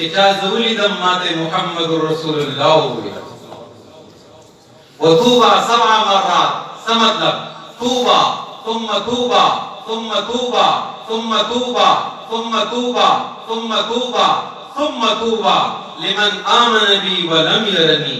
چې چا زولیدم ماته محمد رسول الله وویل. وطوبى 7 مرات څه مطلب؟ توبه ثم توبه ثم توبه ثم توبه ثم توبه ثم توبه ثم توبه لمن آمن بي ولم يرني.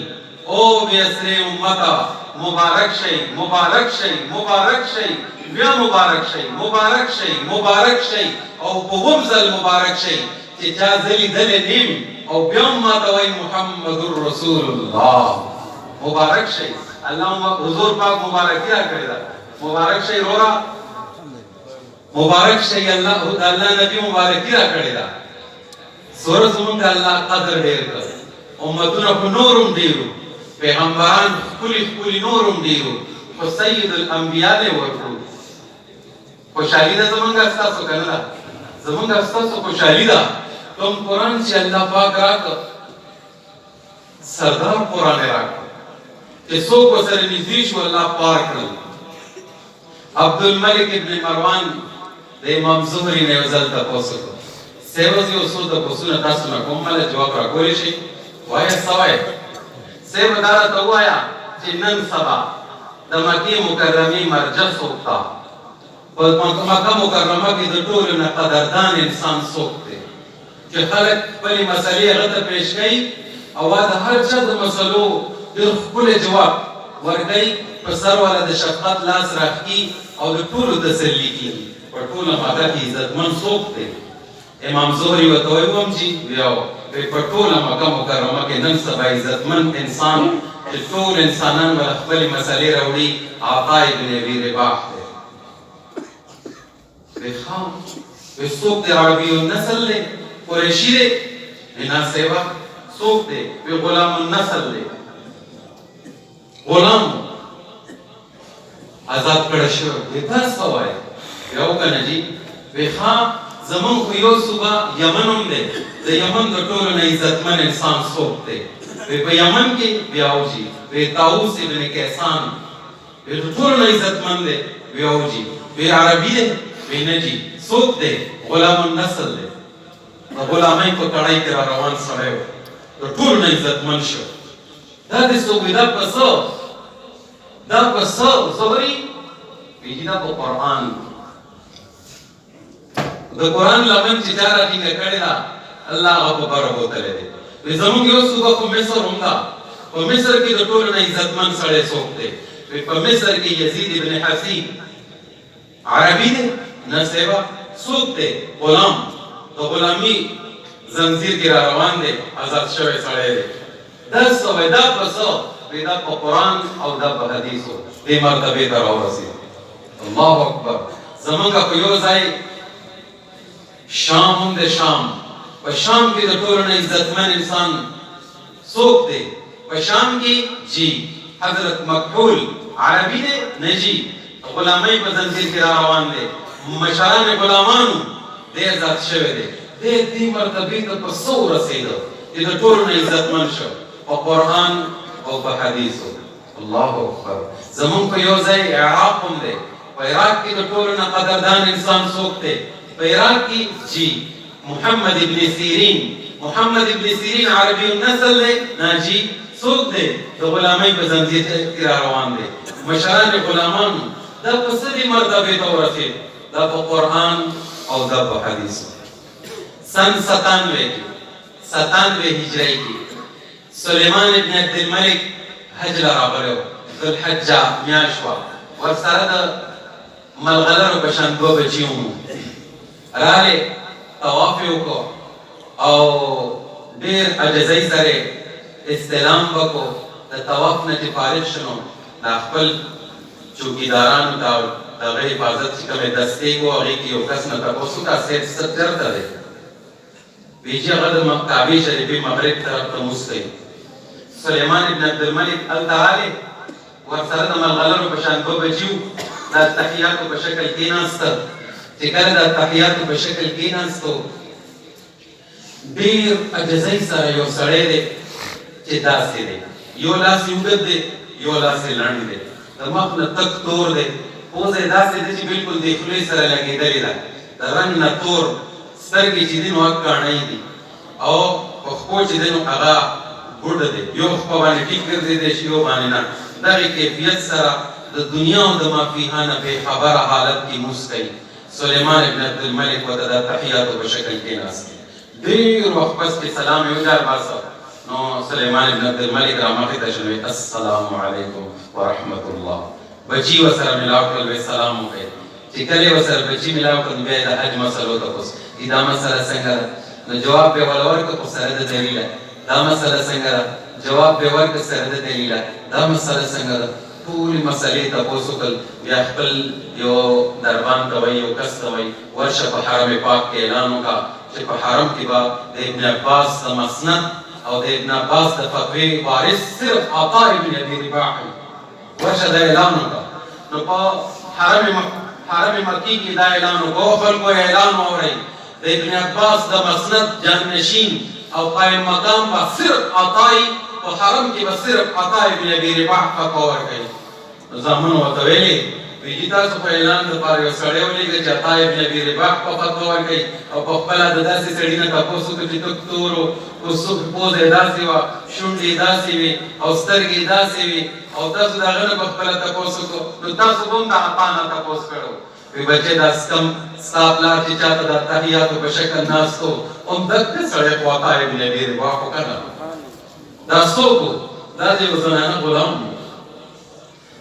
او بیسر امتا مبارک شي مبارک شي مبارک شي بیا مبارک شي مبارک شي مبارک شي او په ومزل مبارک شي چې چا زلی دل نیم او بیا ما ته وای محمد رسول الله. مبارک شي اللهم حضور پاک مبارکي را کړی دا. مبارک شي رورا مبارک شي الله نبی مبارکي را کړی دا. سور زمونږ الله قدر ډیر کړ. امتونه په نورم ډیرو پیغمبران خپل نورم ډیرو خو سید الانبیاء له ورکړو. خوشالي ده زمونږ ستاسو کنه ده زمونږ ستاسو خوشالي ده. کوم قرآن چې الله پاک راکړ سردار قرآن راکړ چې څوک ورسره نږدې شو الله پار کړل. عبدالملک ابن مروان د امام زهري نه یو ځل تپوس وکړ. سیوز یو څو تپوسونه تاسو نه کوم مله جواب راکولی شي؟ وایه څه وایه؟ سیو دا راته ووایه چې نن سبا د مکې مکرمې مرجع څوک ده؟ په مکه مکرمه کې د ټولو نه قدردان انسان څوک دی چې خلک خپلې مسلې هغه ته پیش کوي او د هر چا د مسلو ډېر ښکلی جواب ورکوي. په سر والا د شفقت لاس راښکي او د ټولو تسلي کوي. په ټوله مکه کې عزتمن څوک دی؟ امام زهري ورته وایي ومجي بیا په ټوله مکه مکرمه کې نن سبا عزتمن انسان چې ټول انسانان به خپلې مسلې راوړي عطا ابن ابي رباح دی. څوک دی؟ عربي النسل دی قریشي دی؟ نه سیوا څوک دی؟ غلام النسل دی. غلام آزاد کړی شوی دا څه وایي؟ بیا وکنه جي زمون خو یو صوبه یمن هم دی. د یمن د ټولو نه عزتمن انسان څوک دی؟ په یمن کې بیا وجي طاووس ابن کیسان د ټولو نه عزتمن دی. بیا وجي عربي دی؟ نه جي څوک دی؟ غلام النسل دی. د غلامۍ په کړۍ کې را روان سړی و د ټولو نه عزتمن شو. دا د څوک دی؟ دا په څه زهري وایي دا په قرآن. د قرآن لمن چې چا راټینګه کړې ده الله هغه په بره بوتلی دی. زموږ یو صوبه خو مصر هم ده. په مصر کې د ټولو نه عزتمن سړی څوک دی؟ په مصر کې یزید ابن حسین عربي دی؟ نه سیوا څوک دی؟ غلام د غلامي زنځیر کې را روان دی آزاد شوی سړی دی. دا څه وایي؟ دا په څه؟ دا په قرآن او دا په حدیثو دې مرتبې ته راورسېد. الله اکبر. زمونږ په یو ځای شام هم د شام په شام کې د ټولو نه عزتمن انسان څوک دی؟ په شام کې جی حضرت مکحول عربي دی؟ نه جی غلامۍ په زنځیر کې را روان دی. مشران غلامانو دی آزاد شوی دی. دې مرتبې ته په څه ورسېده چې د ټولو نه عزتمن شو؟ په قرآن او په حدیثو. الله اکبر. زمون په یو ځای عراق هم دی. په عراق کې د ټولو نه قدردان انسان څوک دی؟ په عراق کې جی محمد ابن سیرین. محمد ابن سیرین عربي النسل دی؟ نه جی څوک دی؟ د غلامۍ په زنځیر کې را روان دی. مشران غلامانو دا په څه دې مرتبې ته ورسېد؟ دا په قرآن او دا په حدیثو. سن 97 هجري کې سلیمان ابن عبدالملک حج له راغلی و. ذوالحجه میاشت وه. ورسره د ملغلرو په شان 2 بچي هم راغلې طواف یې وکړو او ډېر عجزۍ سره استلام وکړو. د طواف نه چې فارغ شنو د خپل چوکیدارانو ته د هغه حفاظت چې کومې دستې وو هغې کې یو کس نه تپوس وکړه سید څه چېرته دی؟ وایي چې هغه د کعبې شریفې مغرب طرف ته مونځ کوي. سلیمان ابن عبدالملک هلته راغلی ورسره د ملغلرو په شان 2 بچي وو. د تحیاتو په شکل کېناسته. چې کله د تحیاتو په شکل کېناستو ډېر عجزۍ سره یو سړی دی چې داسې دی. یو لاس یې اوږد دی یو لاس یې لنډ دی. د مخ نه تک تور دی. پوزه یې داسې دی چې بلکل د خولې سره لګېدلې ده. د رنګ نه تور سترګې چې دي نو هک کاڼۍ دي او په خو چې دنو هغه ګډ دی یو خو باندې ټیک ګرځي دی شی یو باندې نه دغه کیفیت سره د دنیا او د ما فيها نه به خبره حالت کې مسکی سليمان ابن عبد الملك وته د تحیات په شکل کې ناس ډیر وخت پس کې سلام یو ځای باسه نو سليمان ابن عبد الملك رحمه ته شنو السلام علیکم ورحمت الله بچی وسره ملاو کړل سلام وکړي چې کله وسره بچی ملاو کړل به د حج مسلو ته پوس دا مسله څنګه نو جواب به ولور کو سره د دلیل دا مسله څنګه جواب به ورک سره د دلیل دا مسله څنګه ټول مسلې تاسو کول بیا خپل یو دربان کوي یو کس کوي ورشه په حرم پاک کې اعلان وکړه چې په حرم کې با د ابن عباس د مسند او د ابن عباس د فتوی وارث صرف عطاء ابن ابي رباح ورشه د اعلان وکړه نو په حرم مکی کې دا اعلان وکړه خلکو اعلان اوري د ابن عباس د مسند جانشین او قائم مقام با صرف عطاء په حرم کې به صرف عطاء ابن ابي رباح فتوا ورکړي زمون ورته ویلي وی تاسو په اعلان د پاره یو سړی ولېږه چې عطاء ابن ابي رباح په فتوا ورکړي او په خپل د داسې سړي نه تاسو ته چې دکتور او سوق پوزه داسې وا شونډې داسې وي او سترګې داسې وي او تاسو دا غنه په خپل تاسو کو نو تاسو هم د عطاء نه تاسو کړو وی بچي دا سکم ستاپلا چې چاته د تحیات په شکل ناستو هم دغه سړی په عطاء ابن ابي رباح وکړه دا سوکو دا دی وزنانه غلام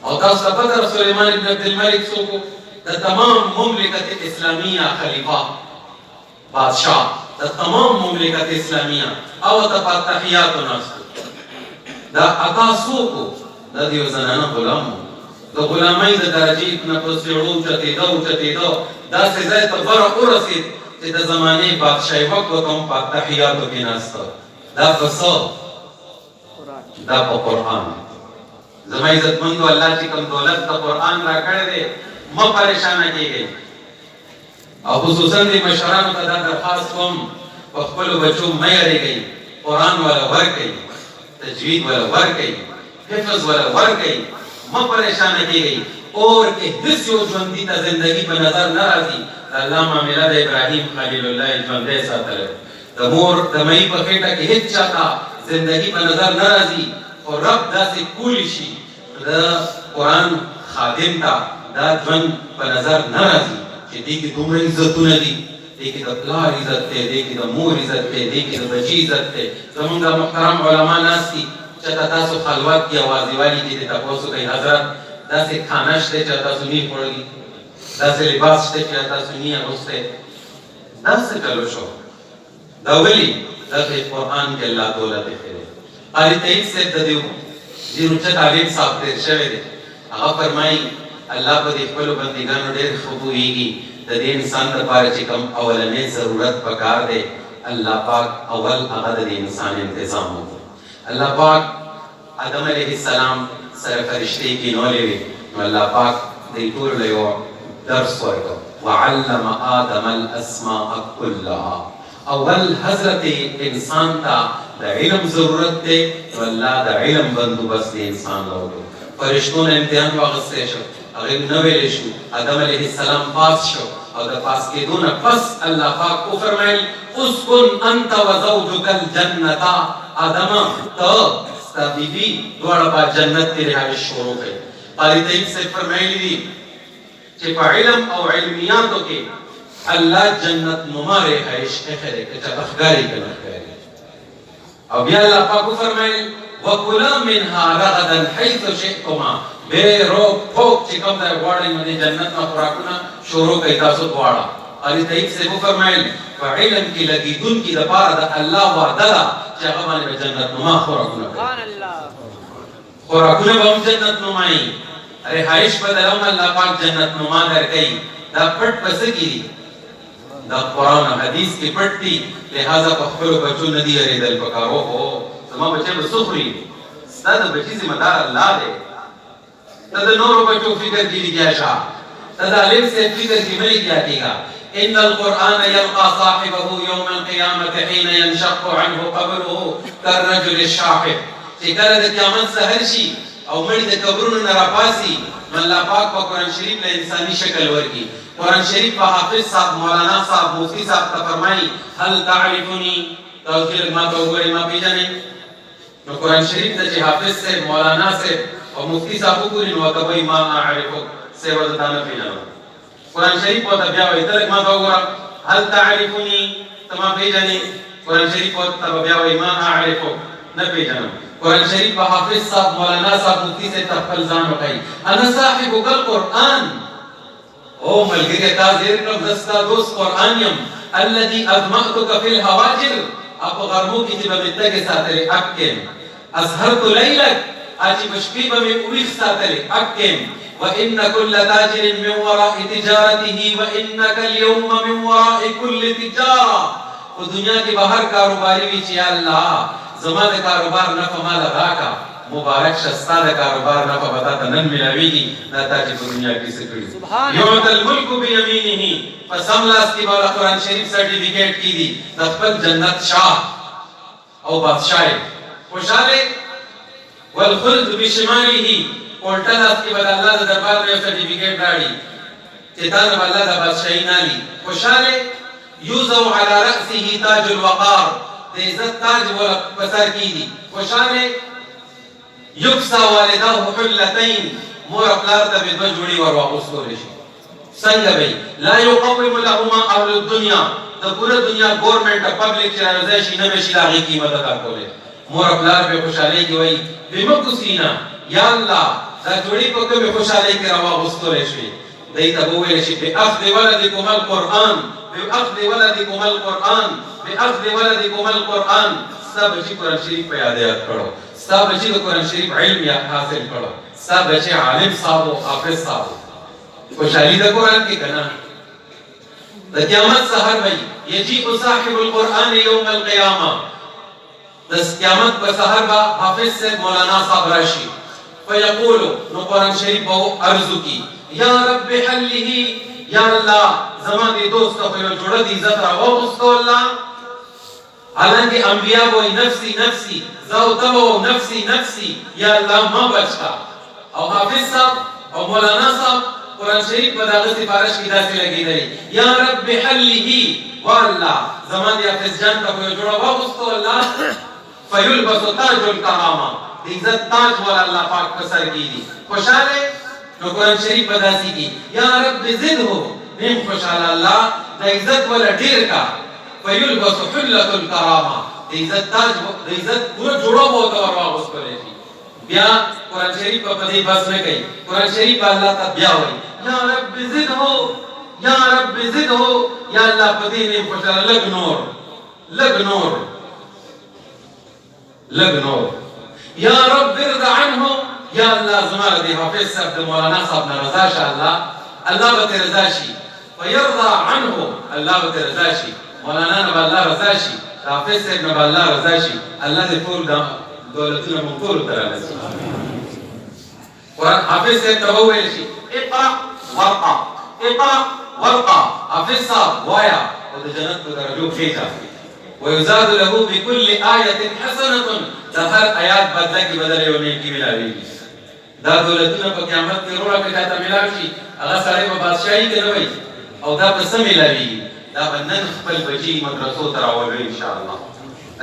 او تاسو ته پته سليمان ابن عبد الملك سوکو د تمام مملکت اسلامیه خلیفہ بادشاہ د تمام مملکت اسلامیه او د تحیات ناس دا عطا سوکو دا دی وزنانه غلام د غلامۍ د درجې نه په سیړو چتېدو دا ځای ته ورسېد چې د زمانې بادشاہي وخت کوم په تحیاتو کې ناسته دا فساد دا په قرآن زما عزتمندو الله چې کوم دولت د قرآن را کړی دی مه پریشانه کېږئ او خصوصا د مشرانو ته دا درخواست کوم په خپلو بچو مه یېرېږئ قرآن والا ورکئ تجوید والا ورکئ حفظ والا ورکئ مه پریشانه کېږئ اور کې هېڅ یو ژوندي ته زندګي په نظر نه راځي د الله معامله د ابراهیم خلیل الله ژوندی ساتلی د مور د مۍ په خېټه کې هېڅ چاته زندگی په نظر نه راځي او رب داسې کولی شي د قرآن خادم ته دا ژوند په نظر نه راځي چې دې کې دومره عزتونه دي دې کې د پلار عزت دی دې کې د مور عزت دی دې کې د بچي عزت دی زمونږ محترم علما ناست دي چې تاسو خلوت کې اوازېوالي کې د تپوسو کوي حضرت داسې کھانا شته چې تاسو نه خوړلي داسې لباس شته چې تاسو نه اغوستی دا څه چلو شو دا ولې دغه قرآن کې الله دولت خیره قاری تعید صاحب د دې روچت عالم صاحب تیر شوی دی هغه فرمایي الله په دې خپلو بندګانو ډېر ښه پوهېږي د دې انسان لپاره چې کوم اولنی ضرورت پکار دی الله پاک اول هغه د انسان انتظام وکړي الله پاک آدم علیه السلام سره فرشتې کینولې وي نو الله پاک دې ټولو له یو درس ورکړ وعلم آدم الاسماء كلها اول حضرت انسان تا د علم ضرورت دی نو الله د علم بندوبست انسان لوړو فرشتو نه امتحان واغسته شو هغه نو ویل شو آدم علیه السلام پاس شو او د پاس کېدو نه پس الله پاک او فرمایل اسكن انت وزوجك الجنه آدم ته ستا بیبي دواړه په جنت کې رهایش شروع کړي قاری تعید سے فرمایلی دي چې په علم او علمیاتو کې الله جنت نما رهایش اخره کې چې اخګاری کنه او بیا الله پاک فرمایل وکلا منها رغدا حيث شئتما بیرو پوک چې کوم ځای غواړئ نو د جنت نه خوراکونه شروع کړئ تاسو دواړه قاری تعید سے فرمایل په علم کې لګیدونکي دپاره د الله وعده ده چې هغه باندې جنت نما خوراکونه کوي خوراکونه به هم جنت نمایي رهایش به درهم الله پاک جنت نما درکوي دا پټ پس کېږي دا قرآن او حدیث کې پټ دي لہذا په خپلو بچو نه دي اورېدل پکار اوهو زما بچی به څه خوري ستا د بچي ذمه دار الله دی ته د نورو بچو فکر کې لګیا شه ته د عالم صاحب فکر کې مه لګیا کېږه ان القرآن يلقى صاحبه يوم القيامة حين ينشق عنه قبره كالرجل الشاحب چې کله د قیامت سحر شي او مړي د قبرونو نه راپاسي نو الله پاک په قرآن شریف له انساني شکل ورکړي قرآن شریف په حافظ صاحب مولانا صاحب مفتی صاحب ته فرمایي هل تعرفني تاسو کې ما ته وګورئ ما پیژنئ نو قرآن شریف ته چې حافظ صاحب مولانا صاحب او مفتی صاحب وګوري نو ورته وایي ما اعرفک صاحب ورته نه پیژنم قرآن شریف ورته بیا وایي ته لږ ما ته وګوره هل تعرفني ته ما پیژنې قرآن شریف ورته بیا وایي ما اعرفک نه پیژنم قرآن شریف په حافظ صاحب مولانا صاحب مفتی صاحب ته خپل ځان وښایي انا صاحبک القرآن او ملګری تا زیر کړم زه ستا دوست قرآن یم الذي أظمأتك في الهواجر أبو غرموك تبا متك ساتري أكيم أسهرت ليلك أجي بشبيب من أويخ ساتري أكيم وإن كل تاجر من وراء تجارته وإنك اليوم من وراء كل تجارة ودنيا کی بہر کاروباری ویچ یا اللہ زمان کاروبار نفع مال راکا مبارک شستا دا کاروبار نفع بتا تا نن ملاویگی ناتا چی دنیا کی سکڑی یعط الملک بیمینہی فسملاس کی بالا قرآن شریف سرٹیفیکیٹ کی دی دخپل جنت شاہ او بادشاہ خوشالے والخلد بشمالی پولٹلاس کی بالا اللہ دا دربار میں سرٹیفیکیٹ داڑی چیتان بالا دا بادشاہی نالی خوشالے یوزو علی رأسه تاج الوقار دے عزت تاج وہ پسر کی دی خوشالے یکسا والداه حلتین مور اپلار تا بدو جوڑی ورواقوس کو رشی سنگ بھئی لا یقوم لهما اهل الدنیا تا پورا دنیا گورنمنٹ پبلک چرائیوزیشی نمیشی لاغی قیمت ادا کولے مور اپلار پہ خوشحالی کی وئی بمکسینا یا اللہ دا جوڑی پا کمی خوشحالی کی رواقوس کو رشی دیتا بوئی رشی بے اخذ ولدکم القرآن بے اخذ ولدکم القرآن بے اخذ ولدکم القرآن سب بچی قرآن شریف پہ یادیات کرو سب بچی تو قرآن شریف علم یا حاصل کرو سب بچے عالم صاحب حافظ صاحب خوشحالی دا قرآن کی کنا دا قیامت سحر بھئی یجیب صاحب القرآن یوم القیامہ دس قیامت پر سحر با حافظ سے مولانا صاحب راشی فیقولو نو قرآن شریف باو عرضو کی یا رب حلی یا اللہ زمان دی دوست کا فیو جوڑا دی عزت روا مستو اللہ حالانکہ انبیاء وہی نفسی نفسی زوتو نفسی نفسی یا اللہ ما بچا او حافظ صاحب او مولانا صاحب قرآن شریف بداغت سفارش کی دا سے لگی داری یا رب حلی واللہ زمان دی حافظ جان کا کوئی جوڑا واغستو اللہ فیلبسو تاج الکرامہ عزت تاج والا اللہ پاک پسر کی دی خوشحالے نو قرآن شریف بدا سی کی یا رب زد ہو نیم خوشحال اللہ دا عزت والا دیر کا فیلبسو حلت الکرامہ عزت تاج عزت پورا جوڑا بہت اور واغس کو لیتی بیا قرآن شریف پر پدی بس میں گئی قرآن شریف پر اللہ تا بیا ہوئی یا رب زد ہو یا رب زد ہو یا اللہ پدی نے پوچھا لگ نور لگ نور لگ نور یا رب ارض عنہ یا اللہ زمارہ دی حافظ صاحب دی مولانا صاحب نے رضا شاء اللہ بت رضا شی فیرضا عنہ اللہ بت رضا شی مولانا نبا اللہ رضا شی حافظ صاحب نبا اللہ رضا شی اللہ دے پور دولتنا منطور ترى نسي قرآن حافظ صاحب تبوي لشي اقرأ ورقة اقرأ ورقة حافظ صاحب وايا وده جنت بدرجوك فيها ويزاد له بكل آية حسنة دهر آيات بدلك بدل يومين کی ملاوی دا دولتنا پا قیامت کی روڑا کٹاتا ملاوشی اغا سارے با بادشاہی کے نوئی او دا پس ملاوی دا بندن خپل بچی مدرسو تراولو انشاءاللہ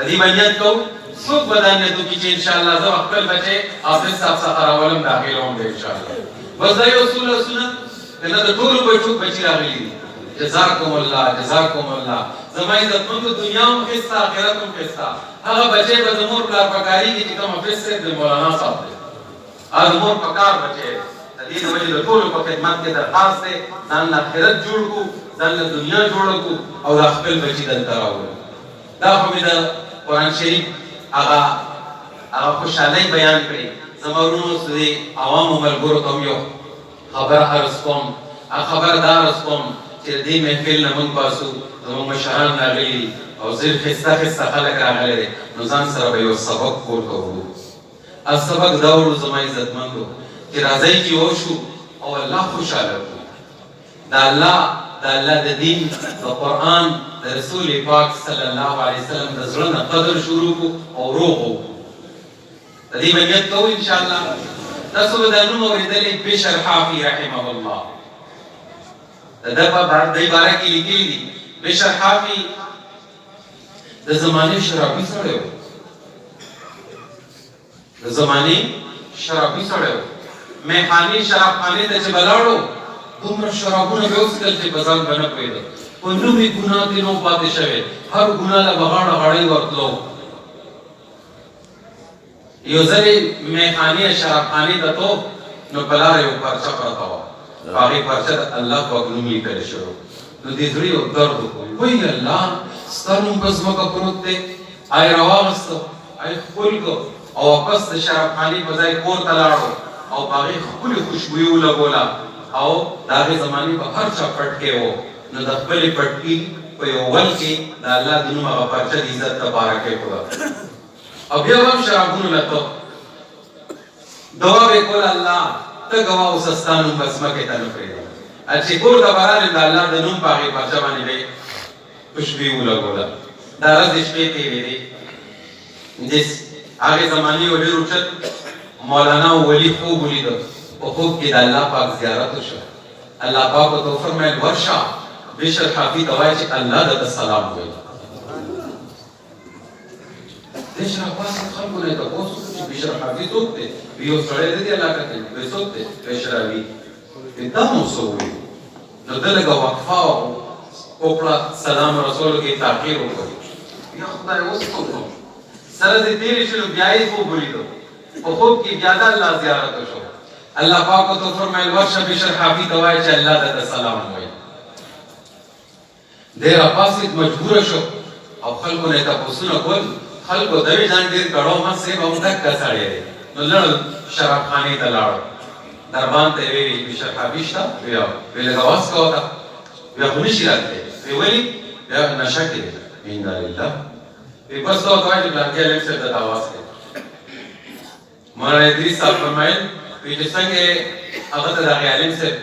ادھی بنیت کو سوک بدن نے تو کیچے انشاءاللہ زب اقبل بچے حافظ صاحب سخر اولم داخل ہوں گے انشاءاللہ بس دائی اصول و سنت کہ نہ تو ٹھولو کوئی ٹھوک بچی راگلی دی جزاکم اللہ زمائی زدمن کو دنیا ہم خستہ آخرت ہم خستہ ہاں بچے بدمور پلار پکاری کی چکم حافظ سے دل مولانا صاحب دے آدمور پکار بچے تدین وجہ دو ٹھولو کو خدمت کے درخواست سے زن آخرت جوڑ کو زن دنیا جوڑ کو اور اقبل بچی دل تراؤ دا حمیدہ قرآن شریف آغا خوشحالی بیان کری زمارونو سدی عوام و ملگورو تم یو خبر عرض کم خبردار عرض کم چر دی محفل نمون پاسو زمان مشهران ناغلی او زیر خستا خستا خلق راغلی دی نوزان سر بیو سبق پورتو ہو از سبق دورو زمان عزت مندو کہ رازائی کی وشو او اللہ خوشحال کو دا اللہ دا دین دا قرآن دا رسول پاک صلی اللہ علیہ وسلم دا ظلن قدر شروع کو او روح ہو دا دی منیت کو انشاءاللہ نصب دا نمو ردلی بشر حافی رحمہ اللہ دا دی بارہ کی لکلی دی بشر حافی د زمانه شرابي سره و، د زمانه شرابي سره و. میخانه شرابخانه ته چې بلاړو دومره شرابونه به وڅښل چې په ځان به نه پوهېده. په نوې ګناه دې نو پاتې شوی، هر ګناه له به غاړه غړۍ ورتلو. یو ځل میخانې شرابخانې ته تو نو په لاره یو پرچه پرته وه، په هغې پرچه د الله پاک نوم لیکلی شوی. نو دې زړه یو درد وکړو، وایي الله ستا نوم په ځمکه پروت دی. آی راواغسته، آی ښکل کړو او واپس د شرابخانې په ځای کور ته لاړو او په هغې ښکلې خوشبویي ولګوله او د هغې زمانې په هر چا پټکې و. نو د خپلې پټکي په یو ول کې د الله د نوم هغه پرچه د عزت دپاره کېښوده او بیا هم شرابونو له تو دعا به کوله الله ته ګواه اوسه ستا نوم به ځمکې ته نه پرېږدم. چې کور ته به رالې د الله د نوم په هغې پرچه باندې به یې خوشبویي ولګوله. دا ورځې شپې تېرې دي. د هغې زمانې یو ډېر اوچت مولانا ولی خوب ولیده، په خوب کې د الله پاک زیارت وشو. الله پاک ورته وفرمیل ورشه بشر حافي ته وایه چې الله درته سلام وایي. دې شراپاسې خلکو نه یې تپوس وکړو چې بشر حافي څوک دی؟ وایي یو سړی دی دې علاقه کې. وایي څوک دی؟ وایي شراوي. وایي دا مو څه ووایي؟ نو ده لږه وقفه وکړه، سلام رسولو کې تاخیر وکړ. یا خدای اوس څه وکړم؟ سره دې تېرې شي نو بیا یې خوب ولیدو، په خوب کې بیا د الله زیارت وشو. الله پاک ورته وفرمیل ورشه بشر حافي ته وایه چې الله درته سلام وایي. دی راپاڅېد، مجبوره شو او خلکو نه یې تپوسونه کول. خلکو ته ویې ځان ډېر کړو مست صاحب هم دکه سړی دی. نو لړل شرابخانې ته لاړو، دربان ته یې ویې بشر حافي شته؟ ویې ویې لږ اواز کوه ته. ویې خو نشي راتلی. ویې ولې؟ بیا نشه کې دی. انا لله. ویې بس ته ورته وایه چې پلانکي علم صاحب درته اواز کوي. مولانا ادریس صاحب فرمایل ویې چې څنګه هغه ته د هغې عالم صاحب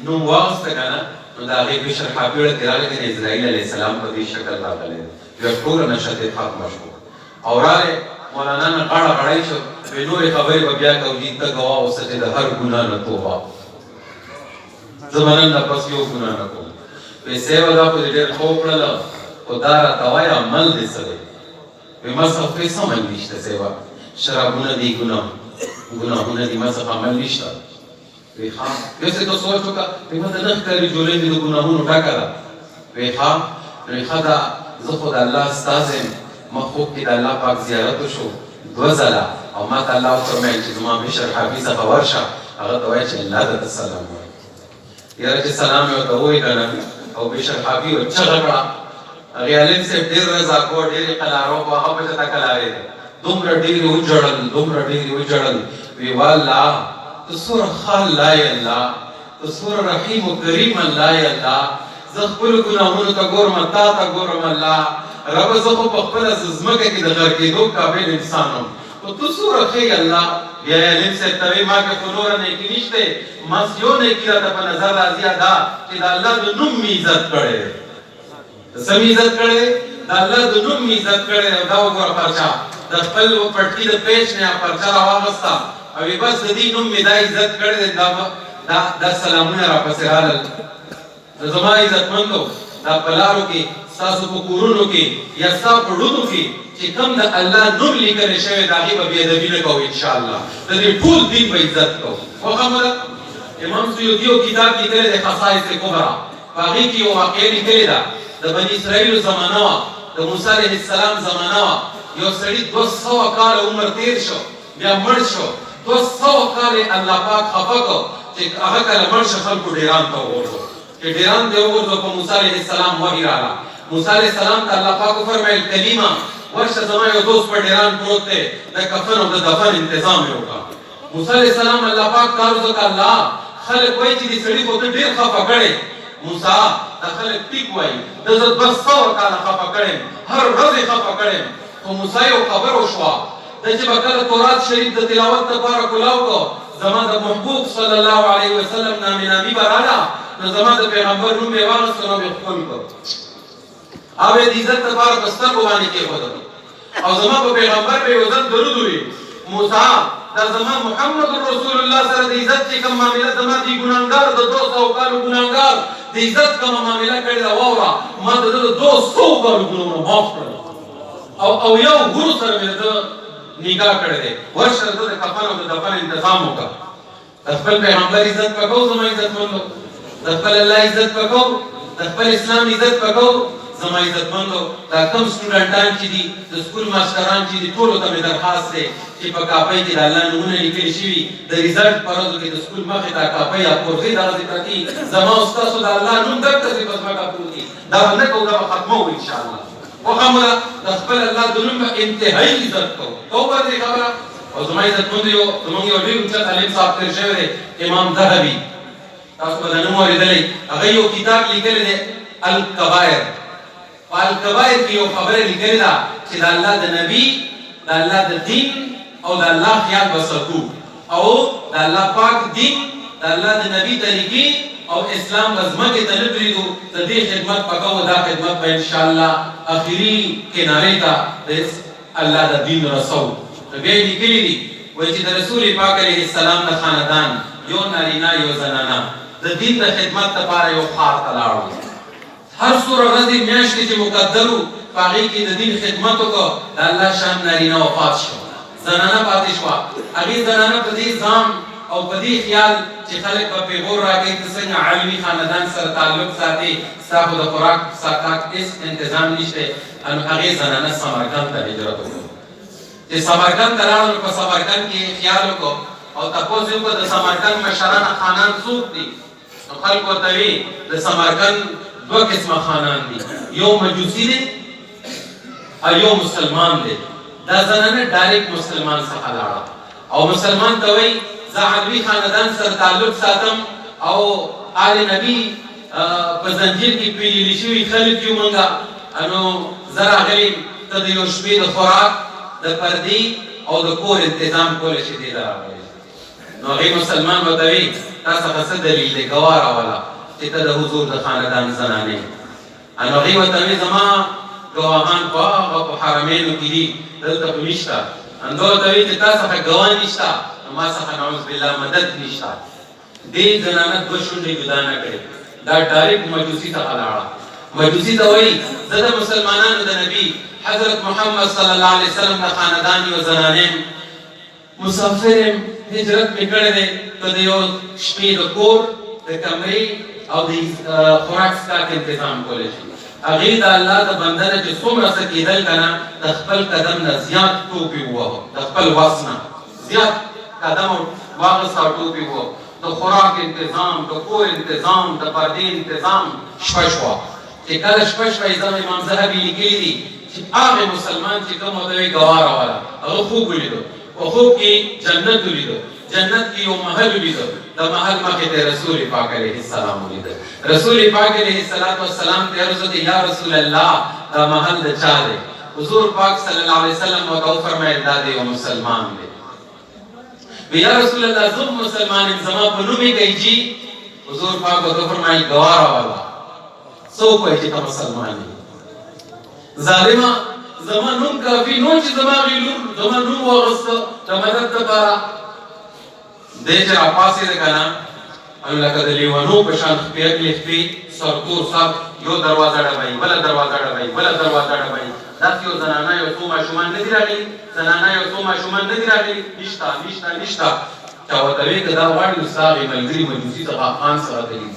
نوم واغسته که نه نو د هغې بشر حافي ورته راغلی دی، اسرائیل علیه السلام په دې شکل راغلی دی. بیا ټوله نشه ترې ختمه شوه او راغلی مولانا نه غاړه غړی شو. ویې نورې خبرې به بیا کوو چې ته ګواه اوسه چې د هر ګناه نه توبه، زه به نن نه پس یو ګناه نه کوم. ویې صاحبه دا خو دې ډېر ښه وکړله خو دا راته وایه عمل دې څه دی؟ ویې ما څخه خو هېڅ عمل نشته صاحبه، شرابونه دي ګناهونه دي، ما څخه عمل نشته. ویې ښه یو څه ته سوچ وکړه. ویې ما ته نه ښکاري جولۍ مې د ګناهونو ډکه ده. ویې ښه نو ښه ده زه خو د الله استازی یم، ما خوب کې د الله پاک زیارت وشو 2 ځله او ما ته الله وفرمیل چې زما بشر حافي څخه ورشه هغه ته وایه چې الله درته سلام وایي. یاره چې سلام یې ورته ووایي که نه او بشر حافي ور چغه کړه. هغې عالم صاحب ډېر رضاکو ډېرې قلارو خو هغه پسې ته قلارېده، دومره ډېرې وجړل دومره ډېرې وجړل. ویې والله ته څومره ښه الله یې الله، ته څومره رحیم و کریم الله یې الله. زه خپلو ګناهونو ته ګورم، تا ته ګورم الله ربه، زه خو په خپله ځمکه کې د غرقېدو قابل انسان وم خو ته څومره ښه یې الله. بیا یې عالم صاحب ته وایي ما کې خو نوره نیکي نشته، بس یو نیکي راته په نظر راځي دا چې د الله د نوم مې عزت کړی دی. د څه مې عزت کړی دی؟ د الله د نوم مې عزت کړی دی. او دا وګوره پرچه د خپل پټکي د پیچ نه پرچه راواغسته او بس د دې نوم مې دا عزت کړی دی. دا سلامونه راپسې رالل. د زما عزتمندو دا په لارو کې ستاسو په کورونو کې یا ستا په ړونو کې چې کوم د الله نوم لیکلی شوی د هغې به بېادبي نه کوو انشاءالله. د دې ټول دین به عزت کوو. ښه خبره امام سیوطي یو کتاب لیکلی دی خصائص کبرا، په هغې کې یو واقعه لیکلې ده. د بني اسرائیلو زمانه وه، د موسی علیه السلام زمانه وه. یو سړي 200 کاله عمر تېر شو بیا مړ شو. 200 کاله الله پاک خفه کړو چې هغه کله مړ شو خلکو ډیران ته وغورځو چې ډیران ته وغورځو. په موسی علیه السلام وحی راغله. موسی علیه السلام ته الله پاک وفرمیل کلیمه ورشه زما یو دوست په ډیران پروت دی، د کفن او د دفن انتظام یې وکړه. موسی علیه السلام الله پاک کار وکړه. الله خلک وایي چې دې سړي خو ته ډېر خفه کړی. موسی دا خلک ټیک وایي د زه 200 کاله خفه کړی یم، هر ورځ یې خفه کړی یم. خو موسی یو خبر وشوه د چې به کله تورات شریف د تلاوت دپاره کلاو کړو زما د محبوب صلی الله علیه وسلم نامې نامي به راله نو زما د پیغمبر نوم یې واخیستو نو مې ښکل کړ او یې د عزت دپاره په سترګو باندې کېښودل او زما په پیغمبر به یو ځل درود ووایي. موسی دا زما محمد رسول الله سره د عزت چې کوم معامله زما د ګناهګار د 200 کالو ګناهګار د عزت کومه معامله کړې ده واوره ما د 200 کالو ګناهونه معاف کړل. او یو ګورو سره مې د نکاح کړی دی ورشه د کفن او د دفن انتظام وکړه د خپل پیغمبر عزت وکړو زما عزت مندو د خپل الله عزت وکړو د خپل اسلام عزت وکړو زما عزت مندو دا کم سټوډنټان چې دي د سکول ماسټران چې دي ټولو ته مې درخواست دی چې په کاپۍ کې د الله نومونه لیکلي شوي د ریزلټ په ورځو کې د سکول مخې ته کاپۍ یا پورځې دغسې پرتې زما او ستاسو د الله نوم دلته په ځمکه پروت دي دا به نه کوو دا به ختموو انشاءالله وخامه ده د خپل الله د نوم به انتهایي عزت کوو توبه دې خبره او زما عزت مندو زموږ یو ډېر اوچت عالم صاحب تېر شوی دی امام ذهبي تاسو به د نوم اورېدلی هغه یو کتاب لیکلی دی الکبایر په الکبایر کې یو خبره لیکلې ده چې د الله د نبي د الله د دین او د الله خیال به ساتو او د الله پاک دین د الله د نبي طریقې او اسلام به ځمکې ته نه پرېږدو د دې خدمت به کوو دا خدمت به انشاءالله اخري کنارې ته د الله د دین رسو نو بیا یې لیکلي دي وایي چې د رسول پاک علیه السلام د خاندان یو نارینه یو زنانه د دین د خدمت لپاره یو ښار ته لاړو هر څومره ورځې میاشتې چې مقدر وو په هغې کې د دین خدمت وکړو د الله شان نارینه وفات شو زنانه پاتې شوه هغې زنانه په دې ځان او په دې خیال چې خلک به پیغور راکوي ته څنګه عالمي خاندان سره تعلق ساتي ستا خو د خوراک څښاک هېڅ انتظام نشته نو هغې زنانه سمرقند ته هجرت وکړو چې سمرقند ته لاړو نو په سمرقند کې خیال وکړو او تپوس یې وکړو د سمرقند مشرانه خانان څوک دي نو خلکو ورته وي د سمرقند دو قسمه خانان دي یو مجوسی دی او یو مسلمان دی دا زنانه ډایرکټ مسلمان څخه لاړه او مسلمان ته وایي زه علوي خاندان سره تعلق ساتم او آل نبي په زنجیر کې پیلېدلي شوي خلک یو موږ نو زه راغلی ته د یو شپې د خوراک د پردې او د کور انتظام کولی شي دې ته راغلی نو هغې مسلمان ورته وایي تا څخه څه دلیل دی ګواه راوله چې ته د حضور د خاندان زنانې نو هغې ورته وایي زما ګواهان خو هغه په حرمینو کې دي دلته خو نشته همدا ورته وایي چې تا څخه ګواه نشته نو ما څخه نعوذ بالله مدد نشته دې زنانه دوه شونډې جدا نه کړې دا ډایرکټ مجوسي څخه لاړه مجوسي ته وایي زه د مسلمانانو د نبي حضرت محمد صلی الله علیه وسلم د خاندان یو زنانې مسافر یم هجرت مې کړی دی ته د یو شپې د کور د کمرې او د خوراک څښاک انتظام کولی شي هغې د الله د بنده نه چې څومره څه کېدل که نه د خپل قدم نه زیات ټوپې ووهه د خپل وس نه زیات قدم واغسته او ټوپې ووهه د خوراک انتظام د کور انتظام د پردې انتظام شپه شوه چې کله شپه شوه یې امام ذهبي لیکلي دي چې هغې مسلمان چې کوم ورته وایي ګواه راوله هغه خوب ولیدو په خوب کې جنت ولیدو جنت کې یو محل ولیدو د محل مخې ته رسول پاک علیه السلام ولیدو رسول پاک علیه السلام ته عرض وکړه یا رسول الله دا محل د چا دی حضور پاک صلی الله علیه وسلم ورته وفرمیل دا د یو مسلمان دی وی یا رسول الله زه مسلمان یم زما په نوم یې کوي جي حضور پاک ورته وفرمیل ګواه راوله څوک وایي چې ته مسلمان یې ظالمه زما نوم کافي نو چې زما غي لور زما نوم واغسته د مدد دپاره دی چې راپاڅېده که نه او لکه د لیونو په شان خپې اګلې خپې سرتور سر یو دروازه ډبوي بله دروازه ډبوي بله دروازه ډبوي داسې یو زنانه یو څو ماشومان نه دي راغلي زنانه یو څو ماشومان نه دي راغلي نشته نشته نشته چا ورته وایي که دا غواړي نو ستا هغې ملګري مجوسي څخه خان سره تلي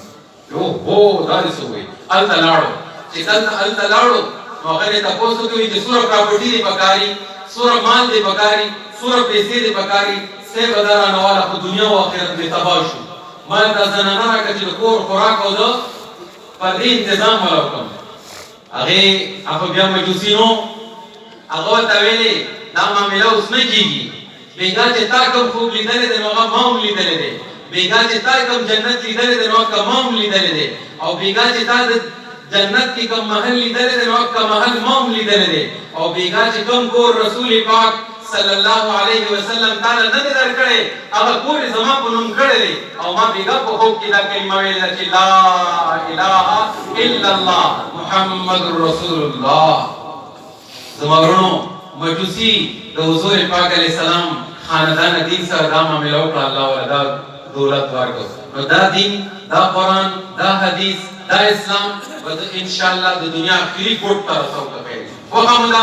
یو هو دا دې څه وایي هلته لاړو چې هلته لاړو نو هغه یې تپوس وکوي چې څومره پراپرټي دې پکاري څومره مال دې پکاري څومره پیسې دې پکاري سې به دا رانهواله خو دنیا او آخرت دې تباه شو ما دا زنانه راکړه چې د کور خوراک او د پردې انتظام وله وکړم هغې هغه بیا مجوسي نو هغه ورته ویلې دا معامله اوس نه کېږي بېګا چې تا کوم خوب لیدلی دی نو هغه ما هم لیدلی دی بېګا چې تا کوم جنت لیدلی دی نو هغه ما هم لیدلی دی او بېګا چې تا د جنت کې کوم محل لیدلی دی نو هغه محل ما هم لیدلی دی او بېګا چې کوم کور رسول پاک صلی الله علیه وسلم تعالی نه دی درکړی هغه کور یې زما په نوم کړی دی او ما بېګا په خوب کې دا کلمه ویلې ده چې لا اله الا الله محمد رسول الله زما ورونو مجوسي د حضور پاک علیه السلام خاندان دین سره دا معامله وکړه الله وله دا دولت ورکړو نو دا دین دا قرآن دا حدیث دا اسلام به انشاءالله د دنیا آخري ګوټ ته رسو ته پیل وخامده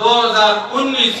2019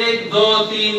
1 2 3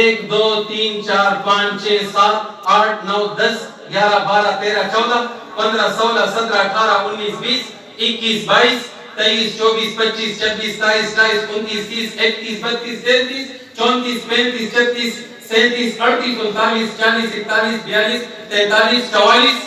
1 2 3 4 5 6 7 8 9 10 11 12 13 14 15 16 17 18 19 20 21 22 23 24 25 26 27 28 29 30 31 32 33 34 35 36 37 38 39 40 41 42 43 44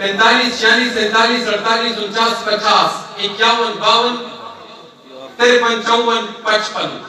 45 46 47 48 49 50 51 52 53 54 55